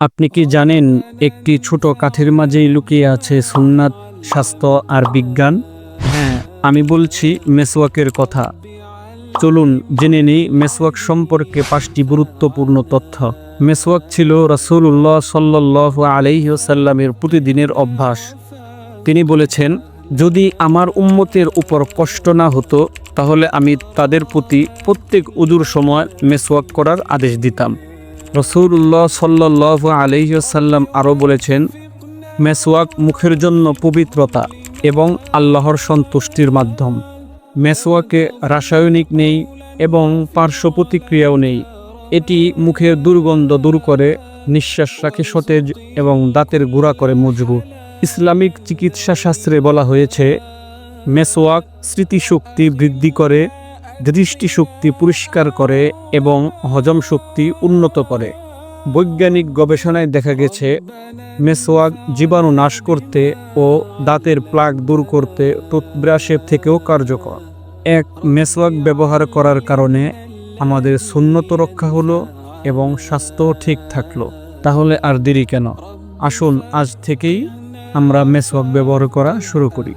আপনি কি জানেন একটি ছোট কাঠের মাঝেই লুকিয়ে আছে সুন্নাত, স্বাস্থ্য আর বিজ্ঞান? হ্যাঁ, আমি বলছি মেসওয়াকের কথা। চলুন জেনে নিই মেসওয়াক সম্পর্কে 5টি গুরুত্বপূর্ণ তথ্য। মেসওয়াক ছিল রাসূলুল্লাহ সাল্লাল্লাহু আলাইহি ওয়াসাল্লামের প্রতিদিনের অভ্যাস। তিনি বলেছেন, যদি আমার উম্মতের উপর কষ্ট না হতো তাহলে আমি তাদের প্রতি প্রত্যেক উযুর সময় মেসওয়াক করার আদেশ দিতাম। রাসূলুল্লাহ সাল্লাল্লাহু আলাইহি ওয়াসাল্লাম আরও বলেছেন, মেসওয়াক মুখের জন্য পবিত্রতা এবং আল্লাহর সন্তুষ্টির মাধ্যম। মেসওয়াকে রাসায়নিক নেই এবং পার্শ্ব প্রতিক্রিয়াও নেই। এটি মুখের দুর্গন্ধ দূর করে, নিঃশ্বাস রাখে সতেজ এবং দাঁতের গুঁড়া করে মজবুত। ইসলামিক চিকিৎসা শাস্ত্রে বলা হয়েছে, মেসওয়াক স্মৃতিশক্তি বৃদ্ধি করে, দৃষ্টিশক্তি পরিষ্কার করে এবং হজম শক্তি উন্নত করে। বৈজ্ঞানিক গবেষণায় দেখা গেছে, মেসওয়াক জীবাণু নাশ করতে ও দাঁতের প্লাগ দূর করতে টুথব্রাশের থেকেও কার্যকর। মেসওয়াক ব্যবহার করার কারণে আমাদের সুন্নত রক্ষা হলো এবং স্বাস্থ্যও ঠিক থাকলো। তাহলে আর দেরি কেন? আসুন আজ থেকেই আমরা মেসওয়াক ব্যবহার করা শুরু করি।